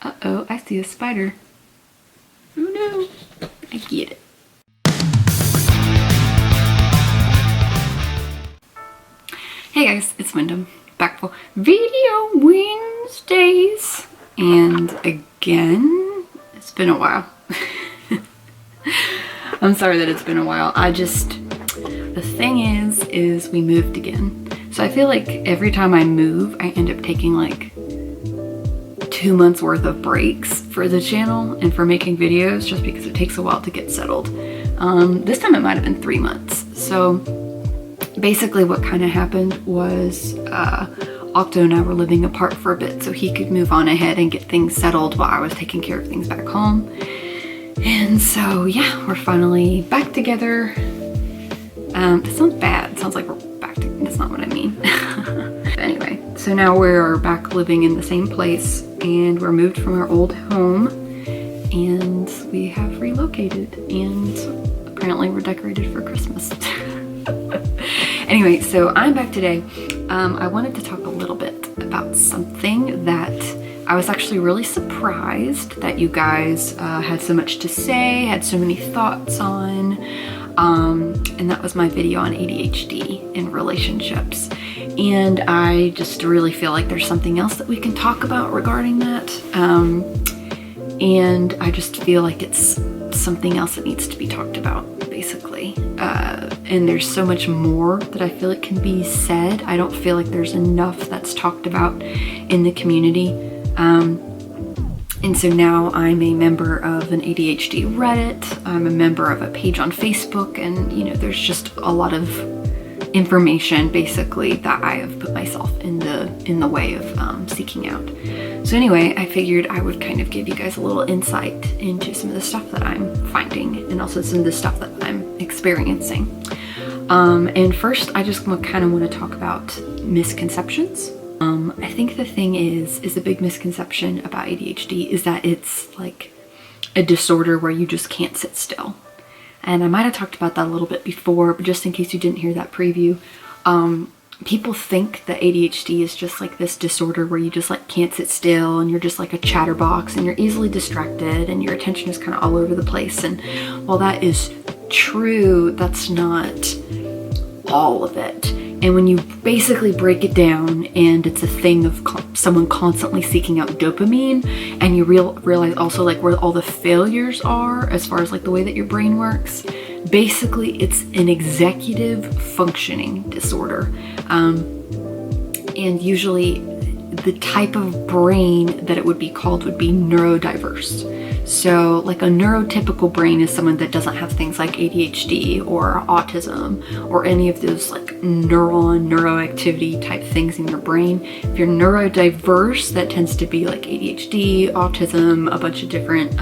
Uh-oh, I see a spider. Oh no, I get it. Hey guys, it's Wyndham, back for Video Wednesdays. And again, it's been a while. I'm sorry that it's been a while. The thing is we moved again. So I feel like every time I move, I end up taking like 2 months worth of breaks for the channel and for making videos, just because it takes a while to get settled. This time it might have been 3 months. So basically what kind of happened was Octo and I were living apart for a bit so he could move on ahead and get things settled while I was taking care of things back home. And so yeah, we're finally back together. That sounds bad. It sounds like we're back together. That's not what I mean. But anyway, so now we're back living in the same place and we're moved from our old home and we have relocated and apparently we're decorated for Christmas. Anyway, so I'm back today. I wanted to talk a little bit about something that I was actually really surprised that you guys had so much to say, had so many thoughts on, and that was my video on ADHD in relationships. And I just really feel like there's something else that we can talk about regarding that. And I just feel like it's something else that needs to be talked about, basically. And there's so much more that I feel like can be said. I don't feel like there's enough that's talked about in the community. And so now I'm a member of an ADHD Reddit. I'm a member of a page on Facebook, and you know, there's just a lot of information basically that I have put myself in the way of seeking out. So anyway, I figured I would kind of give you guys a little insight into some of the stuff that I'm finding and also some of the stuff that I'm experiencing. And first, I just kind of want to talk about misconceptions. I think the thing is a big misconception about ADHD is that it's like a disorder where you just can't sit still. And I might have talked about that a little bit before, but just in case you didn't hear that preview, people think that ADHD is just like this disorder where you just like can't sit still and you're just like a chatterbox and you're easily distracted and your attention is kind of all over the place. And while that is true, that's not all of it. And when you basically break it down and it's a thing of someone constantly seeking out dopamine, and you realize also like where all the failures are as far as like the way that your brain works, basically it's an executive functioning disorder. And usually the type of brain that it would be called would be neurodiverse. So like a neurotypical brain is someone that doesn't have things like ADHD or autism or any of those like neuroactivity type things in your brain. If you're neurodiverse, that tends to be like ADHD, autism, a bunch of different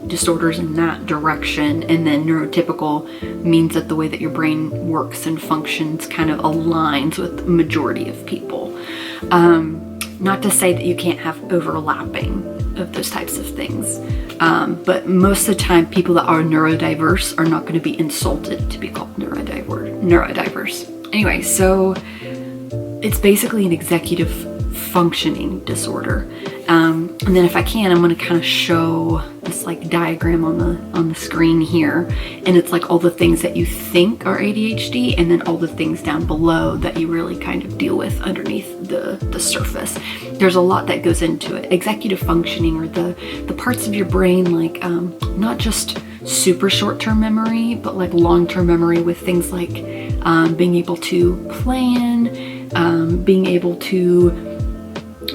disorders in that direction. And then neurotypical means that the way that your brain works and functions kind of aligns with the majority of people. Not to say that you can't have overlapping of those types of things, but most of the time people that are neurodiverse are not going to be insulted to be called neurodiverse. Anyway, so it's basically an executive functioning disorder. And then if I can, I'm going to kind of show this like diagram on the screen here, and it's like all the things that you think are ADHD and then all the things down below that you really kind of deal with underneath the surface. There's a lot that goes into it. Executive functioning, or the parts of your brain like not just super short-term memory, but like long-term memory with things like being able to plan, being able to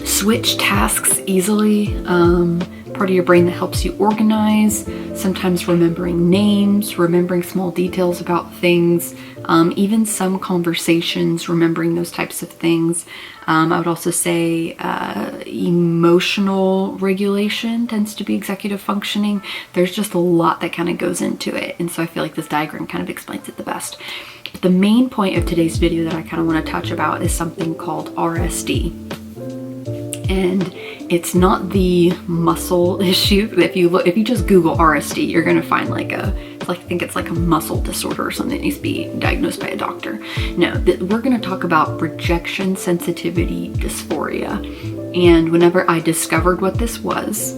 switch tasks easily, part of your brain that helps you organize, sometimes remembering names, remembering small details about things, even some conversations, remembering those types of things. I would also say emotional regulation tends to be executive functioning. There's just a lot that kind of goes into it, and so I feel like this diagram kind of explains it the best. But the main point of today's video that I kind of want to touch about is something called RSD. And it's not the muscle issue. If you just Google RSD, you're gonna find like I think it's like a muscle disorder or something that needs to be diagnosed by a doctor. No, we're gonna talk about rejection sensitivity dysphoria. And whenever I discovered what this was,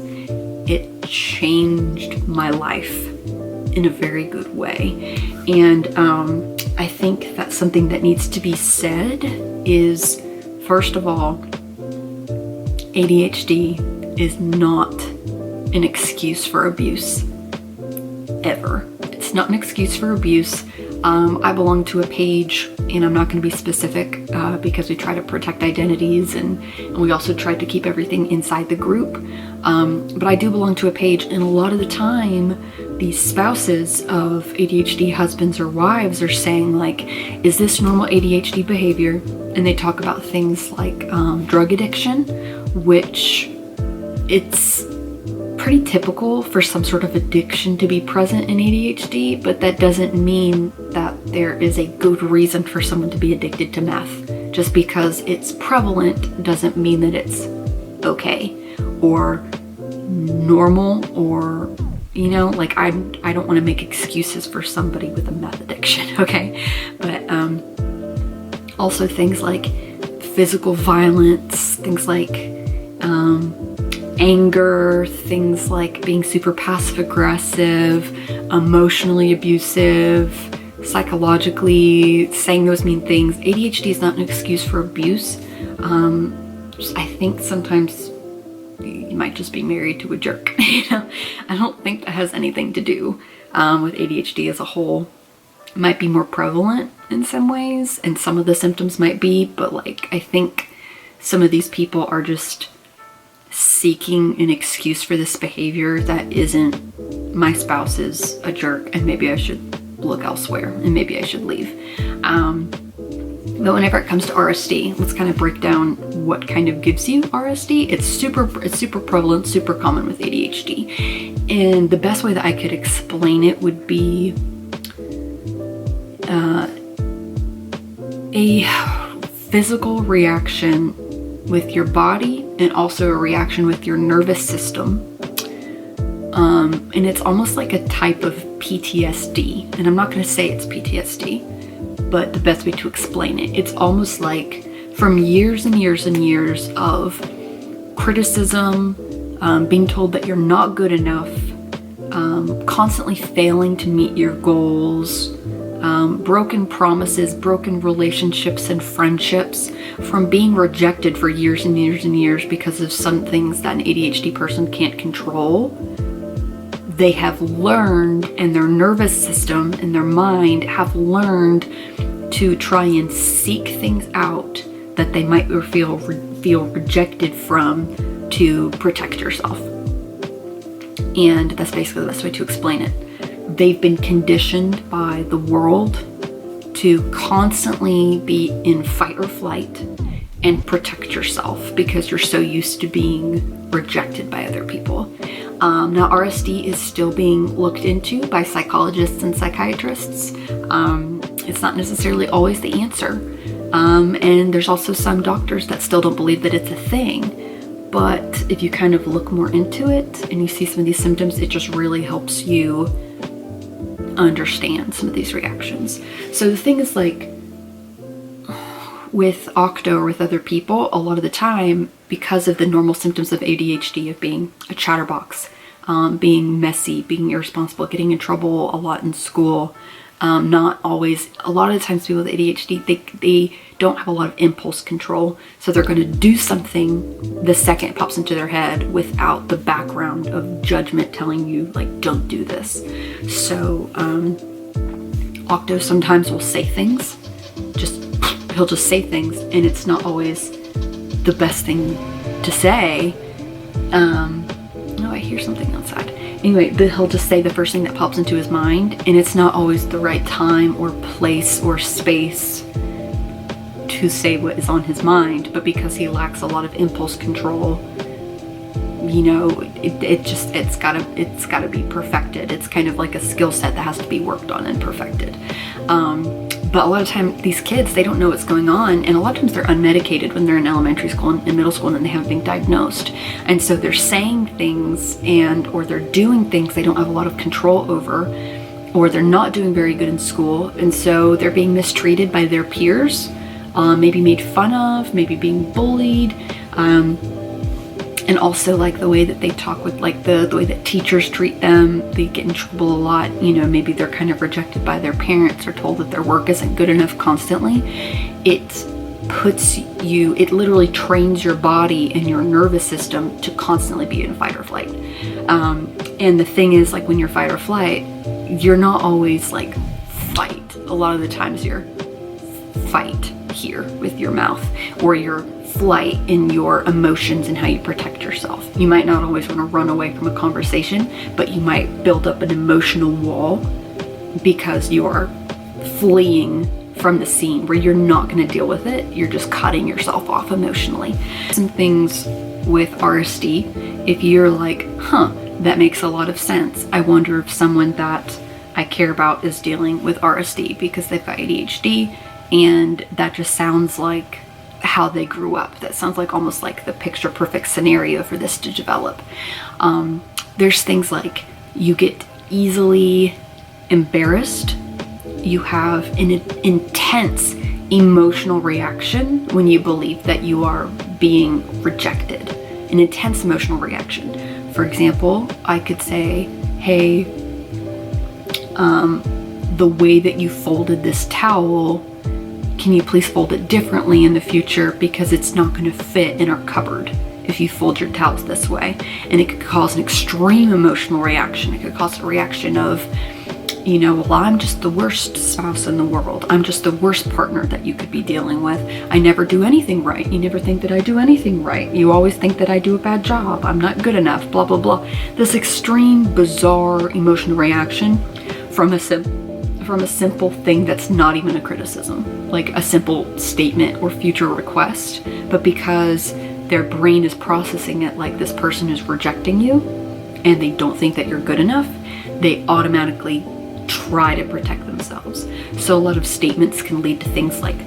it changed my life in a very good way. And I think that something that needs to be said is, first of all, ADHD is not an excuse for abuse, ever. It's not an excuse for abuse. I belong to a page, and I'm not going to be specific because we try to protect identities, and we also try to keep everything inside the group. But I do belong to a page, and a lot of the time, these spouses of ADHD husbands or wives are saying, like, is this normal ADHD behavior? And they talk about things like drug addiction, which it's pretty typical for some sort of addiction to be present in ADHD, but that doesn't mean that there is a good reason for someone to be addicted to meth. Just because it's prevalent doesn't mean that it's okay or normal, or, you know, like I don't want to make excuses for somebody with a meth addiction, okay? But also things like physical violence, things like anger, things like being super passive aggressive, emotionally abusive, psychologically saying those mean things. ADHD is not an excuse for abuse. I think sometimes you might just be married to a jerk. You know, I don't think that has anything to do with ADHD as a whole. It might be more prevalent in some ways, and some of the symptoms might be, but like I think some of these people are just seeking an excuse for this behavior that isn't, my spouse is a jerk and maybe I should look elsewhere and maybe I should leave. But whenever it comes to RSD, let's kind of break down what kind of gives you RSD. It's super prevalent, super common with ADHD. And the best way that I could explain it would be a physical reaction with your body and also a reaction with your nervous system. And it's almost like a type of PTSD. And I'm not going to say it's PTSD, but the best way to explain it, it's almost like from years and years and years of criticism, being told that you're not good enough, constantly failing to meet your goals, broken promises, broken relationships and friendships, from being rejected for years and years and years because of some things that an ADHD person can't control. They have learned, and their nervous system and their mind have learned to try and seek things out that they might feel rejected from to protect yourself. And that's basically the best way to explain it. They've been conditioned by the world to constantly be in fight or flight and protect yourself because you're so used to being rejected by other people. Now, RSD is still being looked into by psychologists and psychiatrists. It's not necessarily always the answer. And there's also some doctors that still don't believe that it's a thing. But if you kind of look more into it and you see some of these symptoms, it just really helps you understand some of these reactions. So the thing is, like, with Octo or with other people, a lot of the time, because of the normal symptoms of ADHD, of being a chatterbox, being messy, being irresponsible, getting in trouble a lot in school, not always, a lot of the times people with ADHD, they don't have a lot of impulse control, so they're going to do something the second it pops into their head without the background of judgment telling you, like, don't do this. So Octo sometimes will say things, he'll just say things, and it's not always the best thing to say. No, I hear something outside. Anyway, but he'll just say the first thing that pops into his mind, and it's not always the right time or place or space to say what is on his mind. But because he lacks a lot of impulse control, you know, it's gotta be perfected. It's kind of like a skill set that has to be worked on and perfected. But a lot of time, these kids, they don't know what's going on, and a lot of times they're unmedicated when they're in elementary school and in middle school and they haven't been diagnosed. And so they're saying things or they're doing things they don't have a lot of control over, or they're not doing very good in school, and so they're being mistreated by their peers, maybe made fun of, maybe being bullied, And also like the way that they talk with like the way that teachers treat them. They get in trouble a lot. You know, maybe they're kind of rejected by their parents or told that their work isn't good enough constantly. It literally trains your body and your nervous system to constantly be in fight or flight. And the thing is, like, when you're fight or flight, you're not always like fight. A lot of the times you're fight here with your mouth, or your flight in your emotions and how you protect yourself. You might not always want to run away from a conversation, but you might build up an emotional wall because you are fleeing from the scene where you're not going to deal with it. You're just cutting yourself off emotionally. Some things with RSD, if you're like, that makes a lot of sense. I wonder if someone that I care about is dealing with RSD because they've got ADHD, and that just sounds like how they grew up. That sounds like almost like the picture perfect scenario for this to develop. There's things like you get easily embarrassed. You have an intense emotional reaction when you believe that you are being rejected. An intense emotional reaction. For example, I could say, hey, the way that you folded this towel, can you please fold it differently in the future because it's not going to fit in our cupboard if you fold your towels this way. And it could cause an extreme emotional reaction. It could cause a reaction of, you know, well, I'm just the worst spouse in the world. I'm just the worst partner that you could be dealing with. I never do anything right. You never think that I do anything right. You always think that I do a bad job. I'm not good enough, blah, blah, blah. This extreme, bizarre emotional reaction from a simple thing that's not even a criticism, like a simple statement or future request, but because their brain is processing it like this person is rejecting you and they don't think that you're good enough, they automatically try to protect themselves. So a lot of statements can lead to things like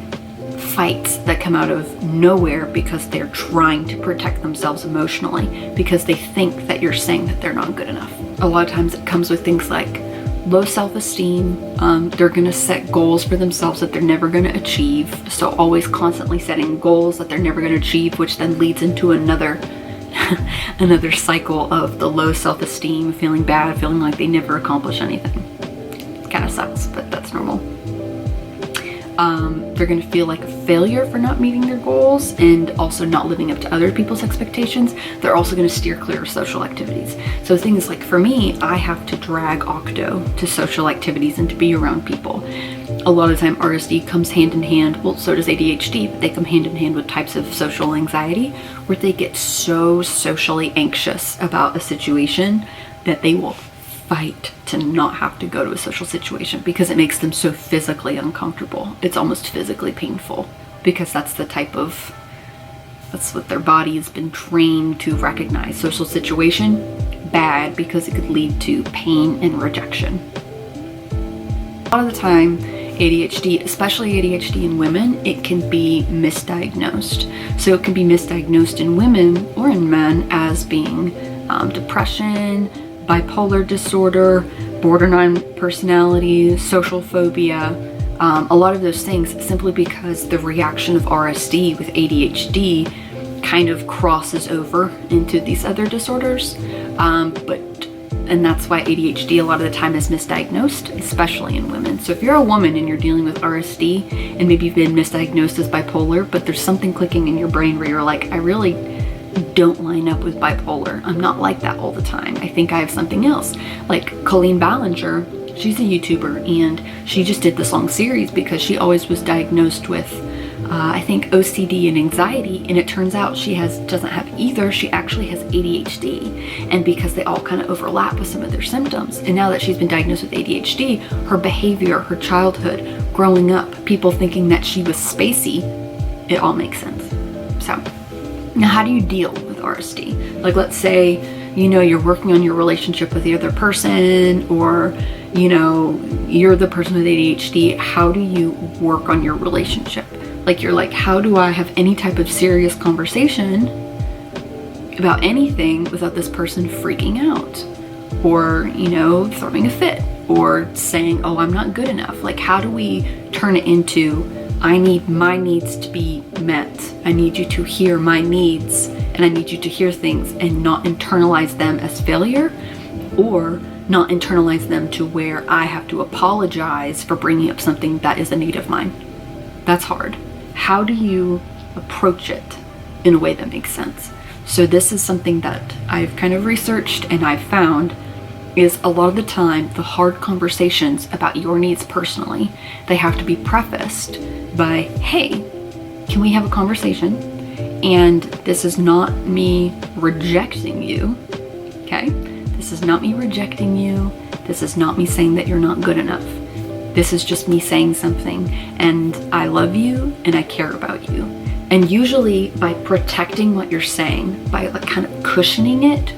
fights that come out of nowhere because they're trying to protect themselves emotionally because they think that you're saying that they're not good enough. A lot of times it comes with things like low self-esteem. They're going to set goals for themselves that they're never going to achieve. So always constantly setting goals that they're never going to achieve, which then leads into another cycle of the low self-esteem, feeling bad, feeling like they never accomplish anything. It kind of sucks, but that's normal. They're going to feel like a failure for not meeting their goals and also not living up to other people's expectations. They're also going to steer clear of social activities. So things like, for me, I have to drag Octo to social activities and to be around people. A lot of the time RSD comes hand in hand, well, so does ADHD, but they come hand in hand with types of social anxiety where they get so socially anxious about a situation that they will fight to not have to go to a social situation because it makes them so physically uncomfortable. It's almost physically painful because that's what their body has been trained to recognize. Social situation, bad, because it could lead to pain and rejection. A lot of the time, ADHD, especially ADHD in women, it can be misdiagnosed. So it can be misdiagnosed in women or in men as being depression, bipolar disorder, borderline personality, social phobia, a lot of those things, simply because the reaction of RSD with ADHD kind of crosses over into these other disorders. And that's why ADHD a lot of the time is misdiagnosed, especially in women. So if you're a woman and you're dealing with RSD and maybe you've been misdiagnosed as bipolar, but there's something clicking in your brain where you're like, I really don't line up with bipolar. I'm not like that all the time. I think I have something else. Like Colleen Ballinger, she's a YouTuber, and she just did this long series because she always was diagnosed with I think OCD and anxiety, and it turns out she doesn't have either. She actually has ADHD, and because they all kind of overlap with some of their symptoms. And now that she's been diagnosed with ADHD, her behavior, her childhood, growing up, people thinking that she was spacey, it all makes sense. So now, how do you deal with RSD? Like, let's say, you know, you're working on your relationship with the other person, or, you know, you're the person with ADHD. How do you work on your relationship? Like, you're like, how do I have any type of serious conversation about anything without this person freaking out? Or, you know, throwing a fit, or saying, oh, I'm not good enough. Like, how do we turn it into, I need my needs to be met. I need you to hear my needs and I need you to hear things and not internalize them as failure, or not internalize them to where I have to apologize for bringing up something that is a need of mine. That's hard. How do you approach it in a way that makes sense? So this is something that I've kind of researched, and I've found is a lot of the time the hard conversations about your needs personally, they have to be prefaced by, hey, can we have a conversation? And this is not me rejecting you, okay? This is not me rejecting you. This is not me saying that you're not good enough. This is just me saying something, and I love you and I care about you. And usually by protecting what you're saying, by like kind of cushioning it,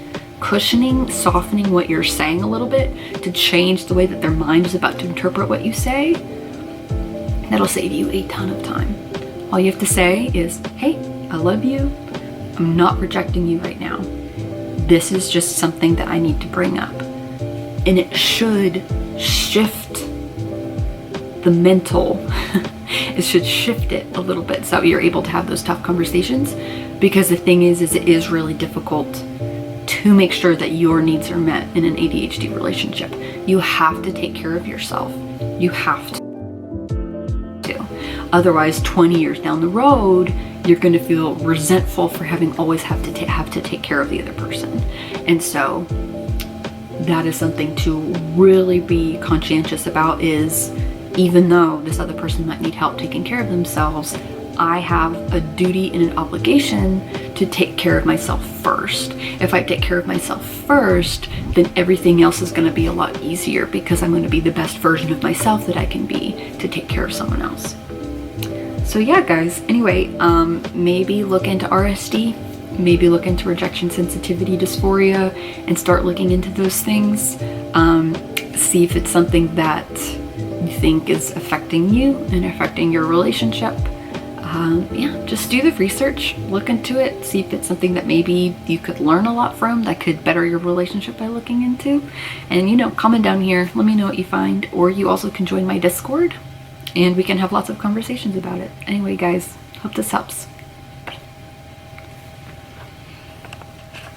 softening what you're saying a little bit to change the way that their mind is about to interpret what you say, that'll save you a ton of time. All you have to say is, hey, I love you. I'm not rejecting you right now. This is just something that I need to bring up. And it should shift the mental, it should shift it a little bit so that you're able to have those tough conversations. Because the thing is it is really difficult to make sure that your needs are met in an ADHD relationship. You have to take care of yourself. You have to. Otherwise, 20 years down the road, you're going to feel resentful for having always have to take care of the other person. And so that is something to really be conscientious about, is even though this other person might need help taking care of themselves, I have a duty and an obligation to take care of myself first. If I take care of myself first, then everything else is going to be a lot easier, because I'm going to be the best version of myself that I can be to take care of someone else. So yeah, guys, anyway, maybe look into RSD, maybe look into rejection sensitivity dysphoria and start looking into those things. See if it's something that you think is affecting you and affecting your relationship. Yeah, just do the research, look into it, see if it's something that maybe you could learn a lot from, that could better your relationship by looking into. And, you know, comment down here, let me know what you find, or you also can join my Discord and we can have lots of conversations about it. Anyway, guys, hope this helps.